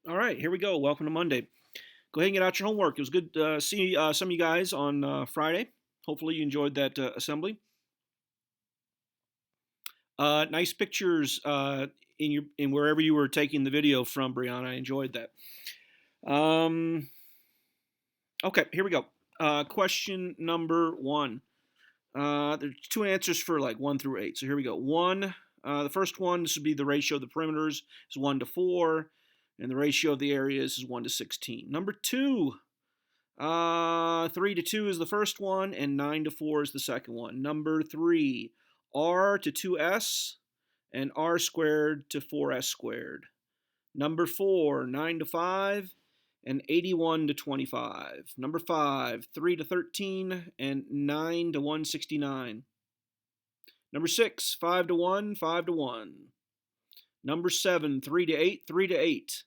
All right, here we go. Welcome to Monday. Go ahead and get out your homework. It was good to see some of you guys on Friday. Hopefully, you enjoyed that assembly. Nice pictures in wherever you were taking the video from, Brianna. I enjoyed that. Um, okay, here we go. Question number one. There's two answers for like 1 through 8. So here we go. One, the first one, this would be the ratio of the perimeters is 1 to 4, and the ratio of the areas is 1 to 16. Number two, 3 to 2 is the first one, and 9 to 4 is the second one. Number three, r to 2s, and r squared to 4s squared. Number four, 9 to 5, and 81 to 25. Number five, 3 to 13, and 9 to 169. Number six, 5 to 1, 5 to 1. Number seven, 3 to 8, 3 to 8.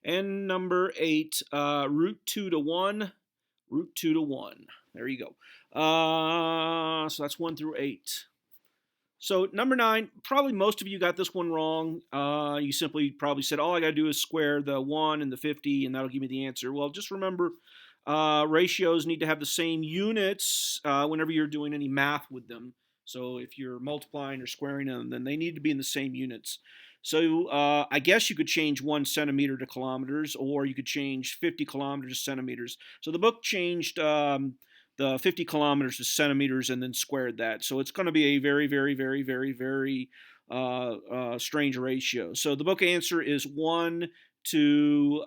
And number eight, root 2 to 1, root 2 to 1. There you go. So that's 1 through 8. So number 9, probably most of you got this one wrong. You simply probably said, all I got to do is square the 1 and the 50, and that'll give me the answer. Well, just remember, ratios need to have the same units whenever you're doing any math with them. So if you're multiplying or squaring them, then they need to be in the same units. So I guess you could change 1 centimeter to kilometers, or you could change 50 kilometers to centimeters. So the book changed the 50 kilometers to centimeters and then squared that. So it's going to be a very, very, very, very, very strange ratio. So the book answer is 1 to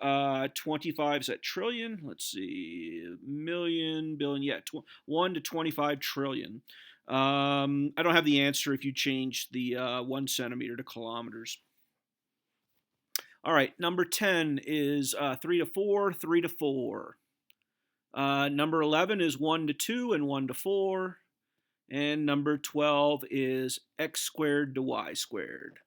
25. Is that trillion? Let's see. Million, billion. Yeah, 1 to 25 trillion. I don't have the answer if you change the 1 centimeter to kilometers. All right, number 10 is 3 to 4, 3 to 4. Number 11 is 1 to 2 and 1 to 4. And number 12 is x squared to y squared.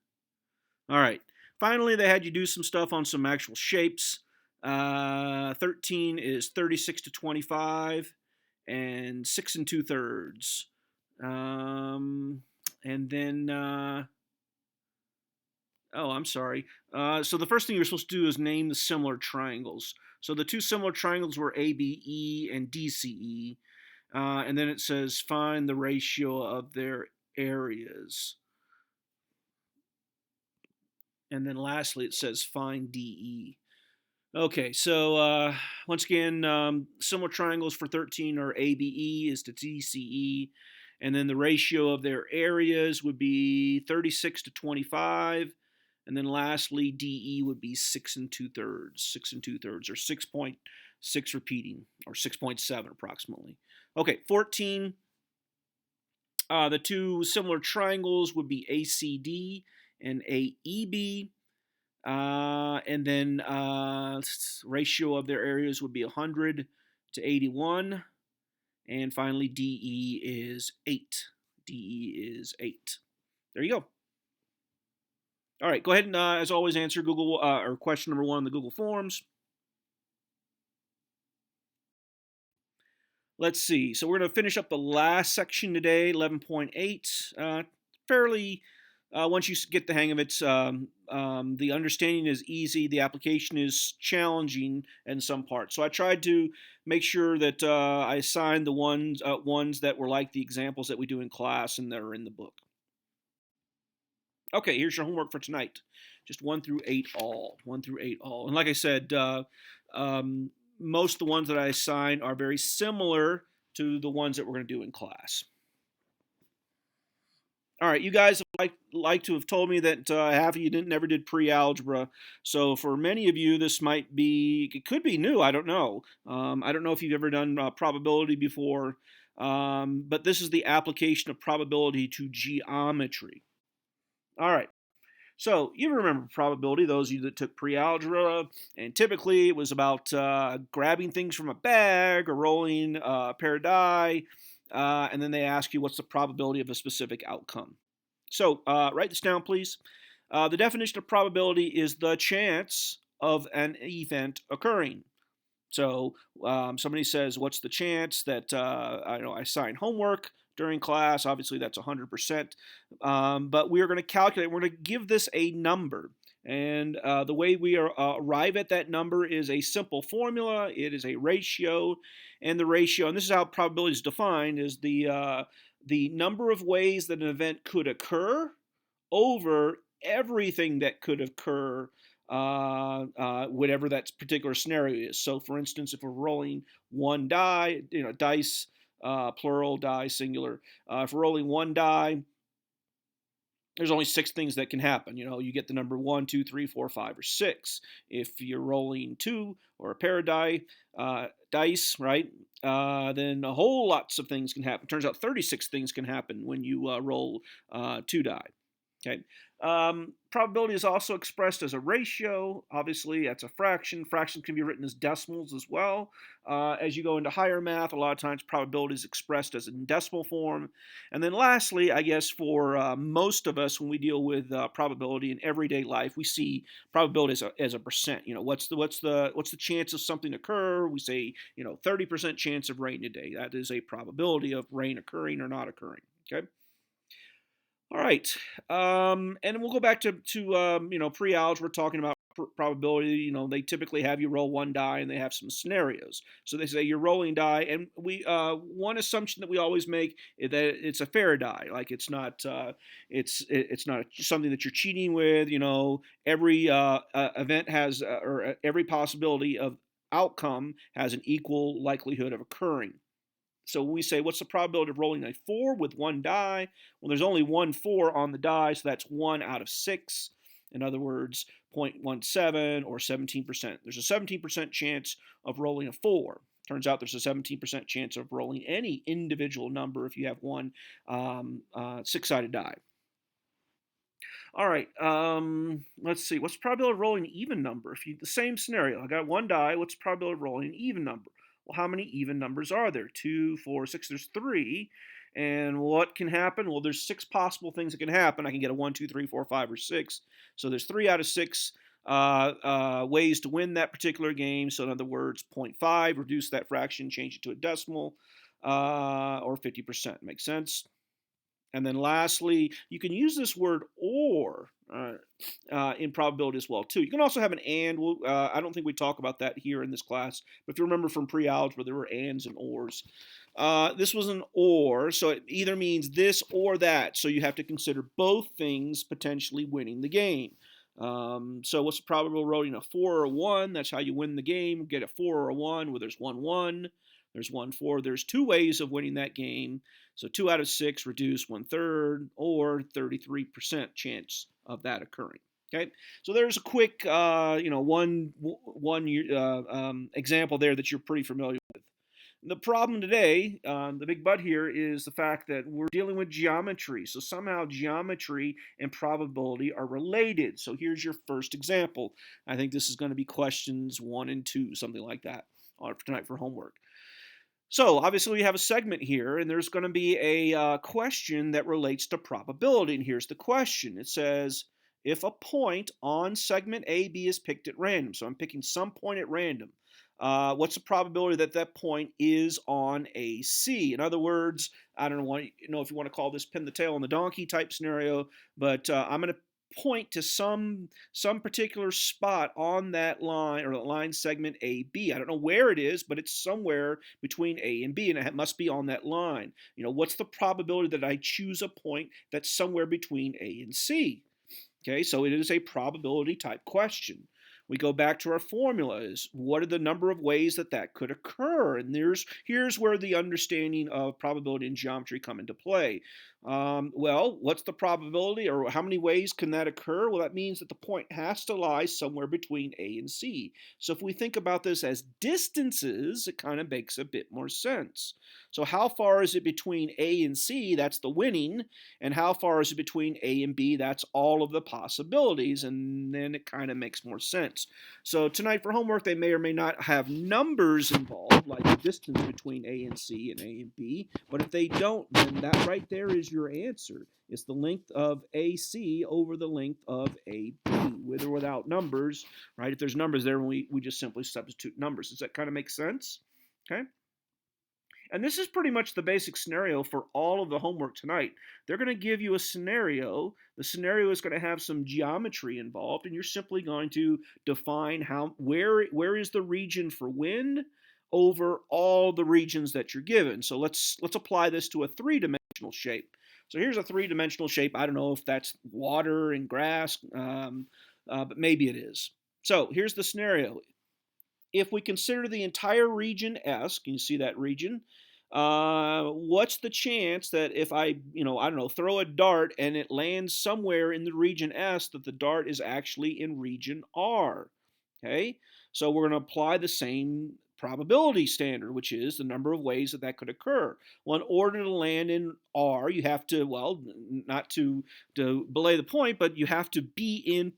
All right, finally they had you do some stuff on some actual shapes. 13 is 36 to 25 and 6 2/3. And then, oh, I'm sorry. So the first thing you're supposed to do is name the similar triangles. So the two similar triangles were ABE and DCE. And then it says find the ratio of their areas. And then lastly, it says find DE. Okay, so once again, similar triangles for 13 are ABE is to DCE. And then the ratio of their areas would be 36 to 25. And then lastly, DE would be 6 2/3. 6 2/3, or 6.6 repeating, or 6.7 approximately. Okay, 14. The two similar triangles would be ACD and AEB. And then ratio of their areas would be 100 to 81. And finally, DE is 8. DE is 8. There you go. All right, go ahead and, as always, answer Google or question number 1 in the Google Forms. Let's see. So we're going to finish up the last section today, 11.8. Fairly, once you get the hang of it, the understanding is easy. The application is challenging in some parts. So I tried to make sure that I assigned the ones that were like the examples that we do in class and that are in the book. Okay, here's your homework for tonight. Just 1 through 8 all. 1 through 8 all. And like I said, most of the ones that I assigned are very similar to the ones that we're going to do in class. All right, you guys like to have told me that half of you never did pre-algebra. So for many of you, this it could be new. I don't know. I don't know if you've ever done probability before, but this is the application of probability to geometry. All right. So you remember probability, those of you that took pre-algebra, and typically it was about grabbing things from a bag or rolling a pair of die, and then they ask you what's the probability of a specific outcome. So write this down, please. The definition of probability is the chance of an event occurring. So somebody says, what's the chance that I assign homework during class? Obviously, that's 100%. But we are going to calculate. We're going to give this a number. And the way we arrive at that number is a simple formula. It is a ratio, and the ratio, and this is how probability is defined, is the number of ways that an event could occur over everything that could occur, whatever that particular scenario is. So, for instance, if we're rolling one die, dice, plural, die, singular. If we're rolling one die, there's only 6 things that can happen. You get the number 1, 2, 3, 4, 5, or 6. If you're rolling 2 or a pair of dice, right, then a whole lots of things can happen. Turns out 36 things can happen when you roll 2 die. Okay. Probability is also expressed as a ratio. Obviously, that's a fraction. Fractions can be written as decimals as well. As you go into higher math, a lot of times probability is expressed as in decimal form. And then lastly, I guess for most of us, when we deal with probability in everyday life, we see probability as a percent. What's the chance of something occur? We say 30% chance of rain today. That is a probability of rain occurring or not occurring. Okay. All right, and then we'll go back to pre-algebra, talking about probability. They typically have you roll one die, and they have some scenarios. So they say you're rolling die, and one assumption that we always make is that it's a fair die, like it's not something that you're cheating with. Every event has or every possibility of outcome has an equal likelihood of occurring. So we say, what's the probability of rolling a 4 with one die? Well, there's only one 4 on the die, so that's 1 out of 6. In other words, 0.17 or 17%. There's a 17% chance of rolling a 4. Turns out there's a 17% chance of rolling any individual number if you have one 6-sided die. All right, let's see. What's the probability of rolling an even number? The same scenario, I got one die. What's the probability of rolling an even number? Well, how many even numbers are there? 2, 4, 6. There's 3. And what can happen? Well, there's 6 possible things that can happen. I can get a 1, 2, 3, 4, 5, or 6. So there's 3 out of 6 ways to win that particular game. So in other words, 0.5, reduce that fraction, change it to a decimal, or 50%. Makes sense? And then lastly, you can use this word or in probability as well, too. You can also have an and. I don't think we talk about that here in this class, but if you remember from pre-algebra, there were ands and ors. This was an or, so it either means this or that. So you have to consider both things potentially winning the game. So what's the probability of rolling a 4 or a 1? That's how you win the game. Get a 4 or a 1 where there's 1, 1. There's 1, 4. There's 2 ways of winning that game. So 2 out of 6 reduce 1/3 or 33% chance of that occurring. Okay, so there's a quick, one example there that you're pretty familiar with. The problem today, the big but here, is the fact that we're dealing with geometry. So somehow geometry and probability are related. So here's your first example. I think this is going to be questions 1 and 2, something like that, tonight for homework. So obviously we have a segment here, and there's going to be a question that relates to probability. And here's the question. It says, if a point on segment AB is picked at random, so I'm picking some point at random, what's the probability that that point is on AC? In other words, I don't know if you want to call this pin the tail on the donkey type scenario, but I'm going to point to some particular spot on that line or line segment AB. I don't know where it is, but it's somewhere between A and B, and it must be on that line. What's the probability that I choose a point that's somewhere between A and C? Okay, so it is a probability type question. We go back to our formulas. What are the number of ways that could occur? And here's where the understanding of probability and geometry come into play. Well, what's the probability, or how many ways can that occur? Well, that means that the point has to lie somewhere between A and C. So if we think about this as distances, it kind of makes a bit more sense. So how far is it between A and C? That's the winning. And how far is it between A and B? That's all of the possibilities. And then it kind of makes more sense. So tonight for homework, they may or may not have numbers involved, like the distance between A and C and A and B. But if they don't, then that right there is your answer. It's the length of AC over the length of AB, with or without numbers, right? If there's numbers there, we just simply substitute numbers. Does that kind of make sense? Okay. And this is pretty much the basic scenario for all of the homework tonight. They're going to give you a scenario. The scenario is going to have some geometry involved, and you're simply going to define where is the region for wind over all the regions that you're given. So let's apply this to a three-dimensional shape. So here's a three-dimensional shape. I don't know if that's water and grass, but maybe it is. So here's the scenario. If we consider the entire region S, can you see that region? What's the chance that if I don't know, throw a dart and it lands somewhere in the region S, that the dart is actually in region R? Okay, so we're going to apply the same probability standard, which is the number of ways that could occur. Well, in order to land in R, you have to, well, not to belay the point, but you have to be in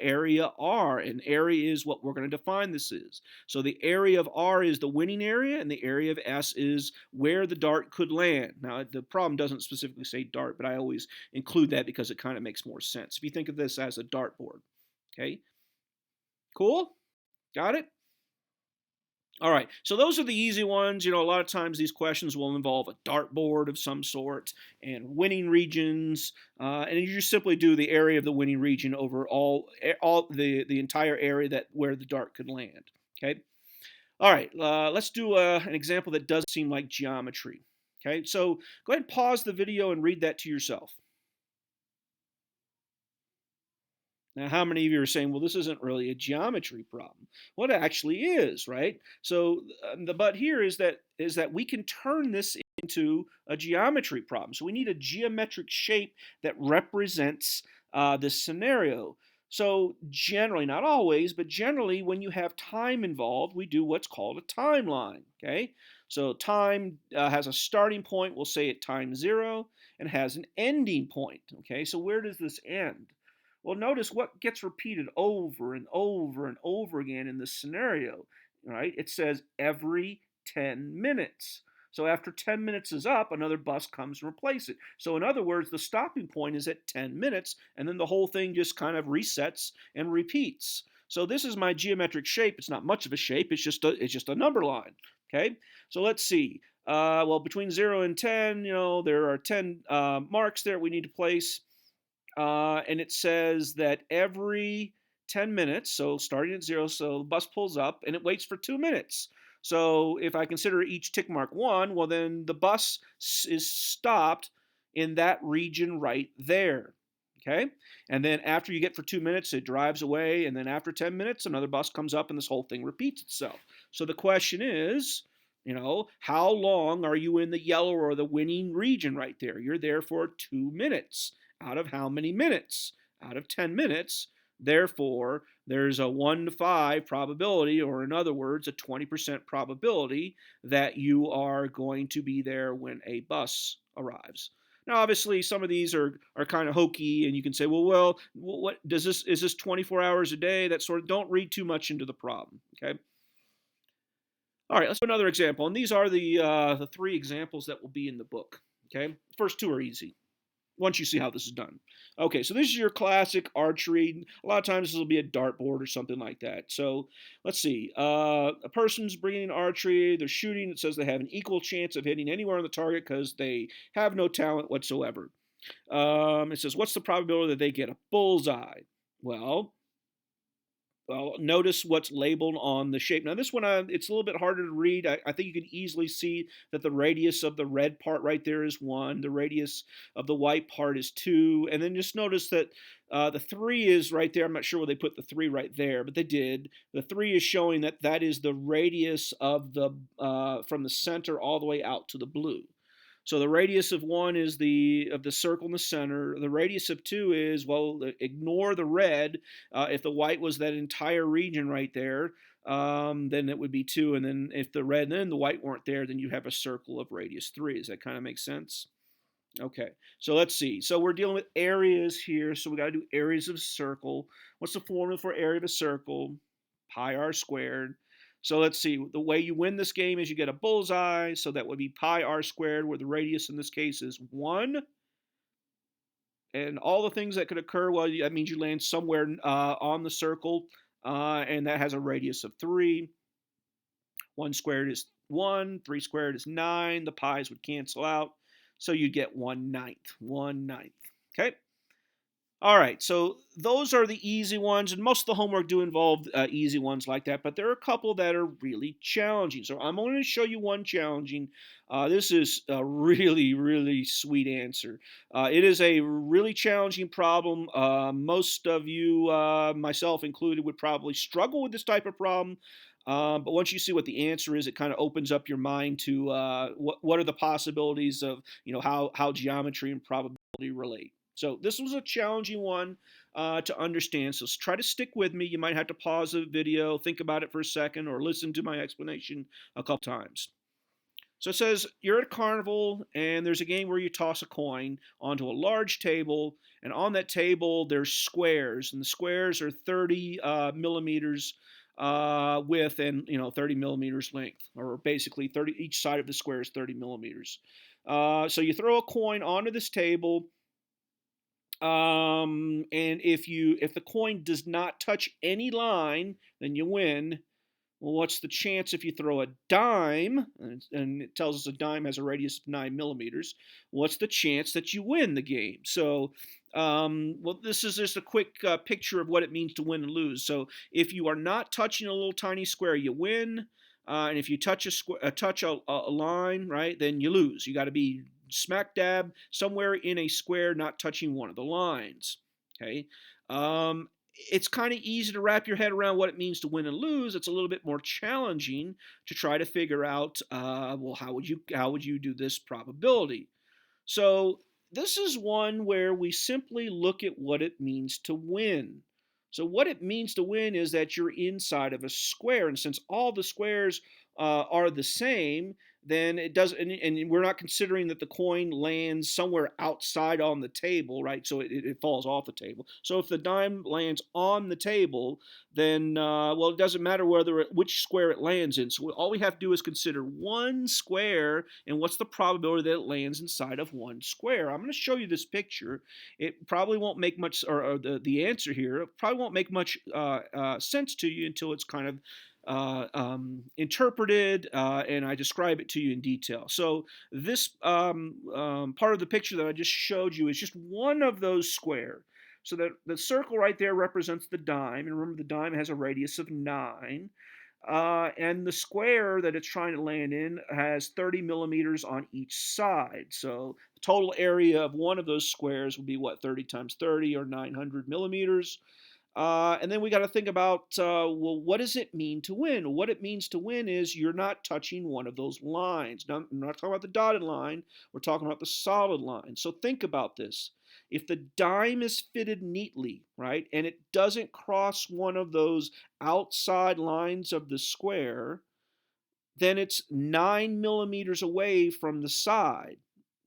area R, and area is what we're going to define this is. So the area of R is the winning area, and the area of S is where the dart could land. Now, the problem doesn't specifically say dart, but I always include that because it kind of makes more sense. If you think of this as a dartboard, okay? Cool? Got it? All right, so those are the easy ones. A lot of times these questions will involve a dartboard of some sort and winning regions, and you just simply do the area of the winning region over all the entire area where the dart could land. Okay. All right, let's do an example that does seem like geometry. Okay, so go ahead and pause the video and read that to yourself. Now, how many of you are saying, well, this isn't really a geometry problem? Well, it actually is, right? So the but here is that we can turn this into a geometry problem. So we need a geometric shape that represents this scenario. So generally, not always, but generally when you have time involved, we do what's called a timeline, okay? So time has a starting point, we'll say at time 0, and has an ending point, okay? So where does this end? Well, notice what gets repeated over and over and over again in this scenario, right? It says every 10 minutes. So after 10 minutes is up, another bus comes and replaces it. So in other words, the stopping point is at 10 minutes, and then the whole thing just kind of resets and repeats. So this is my geometric shape. It's not much of a shape. It's just a number line. Okay. So let's see. Well, between 0 and 10, there are 10 marks there we need to place. And it says that every 10 minutes, so starting at 0, so the bus pulls up and it waits for 2 minutes. So if I consider each tick mark 1, well, then the bus is stopped in that region right there. Okay? And then after you get for 2 minutes, it drives away. And then after 10 minutes, another bus comes up and this whole thing repeats itself. So the question is, how long are you in the yellow or the winning region right there? You're there for 2 minutes. Out of how many minutes? Out of 10 minutes. Therefore, there's a 1 to 5 probability, or in other words, a 20% probability that you are going to be there when a bus arrives. Now, obviously, some of these are kind of hokey, and you can say, well, what is this 24 hours a day? That sort of, don't read too much into the problem, okay? All right, let's do another example, and these are the 3 examples that will be in the book, okay? First 2 are easy once you see how this is done. Okay, so this is your classic archery. A lot of times this will be a dartboard or something like that. So let's see. A person's bringing archery. They're shooting. It says they have an equal chance of hitting anywhere on the target because they have no talent whatsoever. It says, what's the probability that they get a bullseye? Well, notice what's labeled on the shape. Now, this one, it's a little bit harder to read. I think you can easily see that the radius of the red part right there is 1. The radius of the white part is 2. And then just notice that the 3 is right there. I'm not sure where they put the 3 right there, but they did. The 3 is showing that is the radius of from the center all the way out to the blue. So the radius of 1 is of the circle in the center. The radius of 2 is, well, ignore the red. If the white was that entire region right there, then it would be 2. And then if the red and the white weren't there, then you have a circle of radius 3. Does that kind of make sense? Okay, so let's see. So we're dealing with areas here. So we got to do areas of a circle. What's the formula for area of a circle? Pi r squared. So let's see, the way you win this game is you get a bullseye, so that would be pi r squared, where the radius in this case is 1. And all the things that could occur, well, that means you land somewhere on the circle, and that has a radius of 3. 1 squared is 1. 3 squared is 9. The pies would cancel out. So you'd get 1/9. 1/9. Okay? All right, so those are the easy ones, and most of the homework do involve easy ones like that, but there are a couple that are really challenging. So I'm only going to show you one challenging. This is a really, really sweet answer. It is a really challenging problem. Most of you, myself included, would probably struggle with this type of problem. But once you see what the answer is, it kind of opens up your mind to what are the possibilities of how geometry and probability relate. So this was a challenging one to understand. So try to stick with me. You might have to pause the video, think about it for a second, or listen to my explanation a couple times. So it says you're at a carnival and there's a game where you toss a coin onto a large table, and on that table there's squares, and the squares are 30 millimeters width and 30 millimeters length, or basically 30. Each side of the square is 30 millimeters. So you throw a coin onto this table. And if the coin does not touch any line, then you win. Well, what's the chance if you throw a dime, and it tells us a dime has a radius of 9 millimeters, what's the chance that you win the game? So, well, this is just a quick picture of what it means to win and lose. So if you are not touching a little tiny square, you win. And if you touch a line, right, then you lose. You got to be smack dab somewhere in a square, not touching one of the lines. Okay. It's kind of easy to wrap your head around what it means to win and lose. It's a little bit more challenging to try to figure out, well, how would you do this probability? So this is one where we simply look at what it means to win. So what it means to win is that you're inside of a square, and since all the squares are the same, then it does, and we're not considering that the coin lands somewhere outside on the table, right? So it falls off the table. So if the dime lands on the table, then well, it doesn't matter which square it lands in. So all we have to do is consider one square and what's the probability that it lands inside of one square. I'm going to show you this picture. It probably won't make much, or the answer here, it probably won't make much sense to you until it's kind of interpreted, and I describe it to you in detail. So this part of the picture that I just showed you is just one of those squares. So that the circle right there represents the dime, and remember the dime has a radius of 9. And the square that it's trying to land in has 30 millimeters on each side. So the total area of one of those squares would be what, 30 times 30, or 900 millimeters. And then we got to think about, well, what does it mean to win? What it means to win is you're not touching one of those lines. Now, I'm not talking about the dotted line. We're talking about the solid line. So think about this. If the dime is fitted neatly, right, and it doesn't cross one of those outside lines of the square, then it's 9 millimeters away from the side.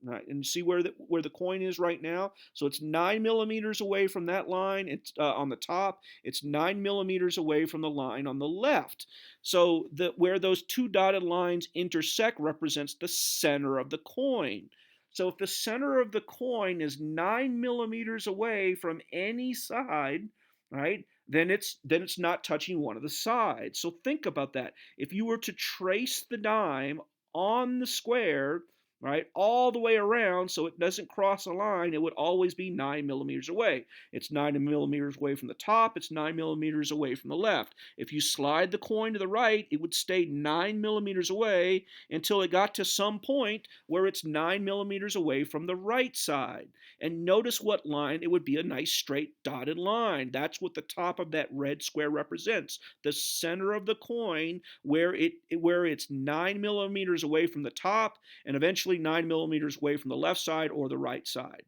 Right, and see where the coin is right now. So it's 9 millimeters away from that line. It's on the top. It's 9 millimeters away from the line on the left. So where those two dotted lines intersect represents the center of the coin. So if the center of the coin is 9 millimeters away from any side, right, then it's not touching one of the sides. So think about that. If you were to trace the dime on the square, right, all the way around so it doesn't cross a line, it would always be 9 millimeters away. It's 9 millimeters away from the top, it's 9 millimeters away from the left. If you slide the coin to the right, it would stay 9 millimeters away until it got to some point where it's 9 millimeters away from the right side. And notice what line, it would be a nice straight dotted line. That's what the top of that red square represents. The center of the coin where it's 9 millimeters away from the top and eventually 9 millimeters away from the left side or the right side.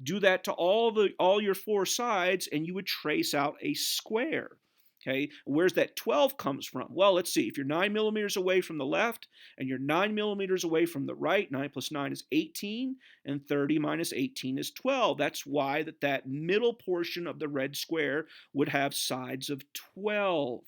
Do that to all your four sides and you would trace out a square. Okay, where's that 12 comes from? Well, let's see. If you're 9 millimeters away from the left and you're 9 millimeters away from the right, 9 plus 9 is 18, and 30 minus 18 is 12. That's why that middle portion of the red square would have sides of 12.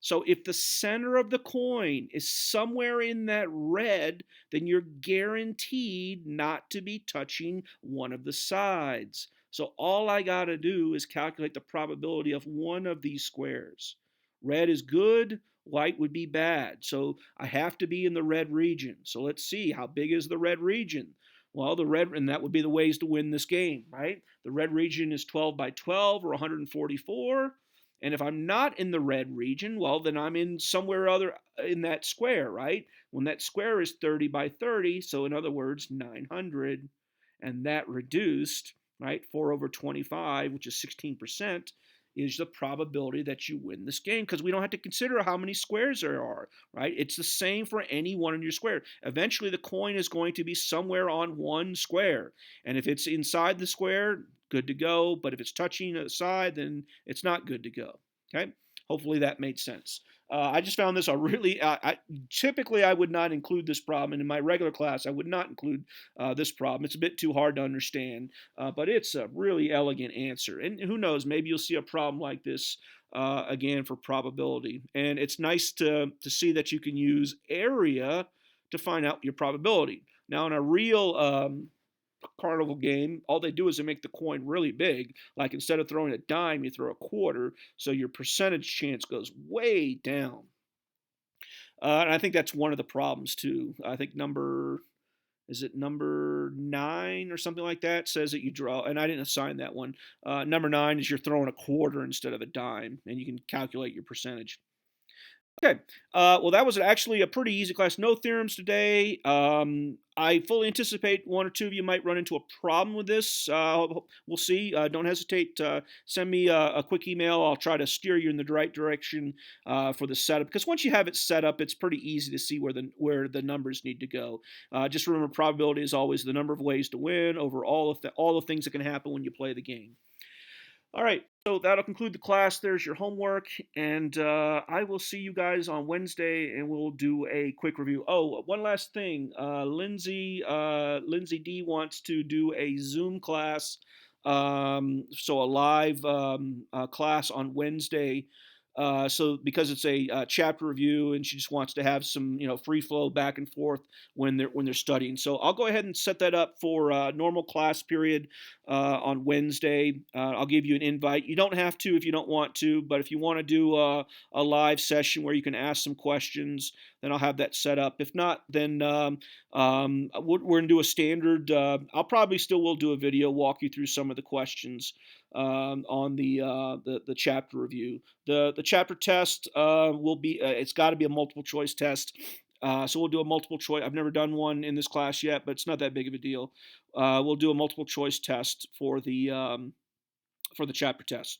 So if the center of the coin is somewhere in that red, then you're guaranteed not to be touching one of the sides. So all I got to do is calculate the probability of one of these squares. Red is good, white would be bad. So I have to be in the red region. So let's see, how big is the red region? Well, and that would be the ways to win this game, right? The red region is 12 by 12 or 144. And if I'm not in the red region, well, then I'm in somewhere other in that square, right? When that square is 30 by 30, so in other words, 900, and that reduced, right, 4 over 25, which is 16%, is the probability that you win this game, because we don't have to consider how many squares there are, right? It's the same for any one in your square. Eventually, the coin is going to be somewhere on one square, and if it's inside the square, good to go, but if it's touching a side, then it's not good to go, okay? Hopefully that made sense. I just found this a really, typically I would not include this problem, and in my regular class I would not include this problem. It's a bit too hard to understand, but it's a really elegant answer. And who knows, maybe you'll see a problem like this again for probability. And it's nice to see that you can use area to find out your probability. Now in a real carnival game, all they do is they make the coin really big. Like instead of throwing a dime, you throw a quarter, so your percentage chance goes way down. And I think that's one of the problems too. I think number 9 or something like that says that you draw, and I didn't assign that one. Number 9 is you're throwing a quarter instead of a dime, and you can calculate your percentage. Okay, well, that was actually a pretty easy class. No theorems today. I fully anticipate one or two of you might run into a problem with this. We'll see. Don't hesitate to send me a quick email. I'll try to steer you in the right direction for the setup. Because once you have it set up, it's pretty easy to see where the numbers need to go. Just remember, probability is always the number of ways to win over all the things that can happen when you play the game. All right, so that'll conclude the class. There's your homework, and I will see you guys on Wednesday, and we'll do a quick review. Oh, one last thing. Lindsay D wants to do a Zoom class, so a live class on Wednesday. So because it's a chapter review, and she just wants to have some free flow back and forth when they're studying. So I'll go ahead and set that up for normal class period on Wednesday. I'll give you an invite. You don't have to if you don't want to, but if you want to do a live session where you can ask some questions, then I'll have that set up. If not, then we're going to do a standard. I'll probably still will do a video, walk you through some of the questions on the chapter review. The chapter test will be it's got to be a multiple choice test. So we'll do a multiple choice. I've never done one in this class yet, but it's not that big of a deal. We'll do a multiple choice test for the chapter test.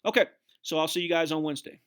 Okay, so I'll see you guys on Wednesday.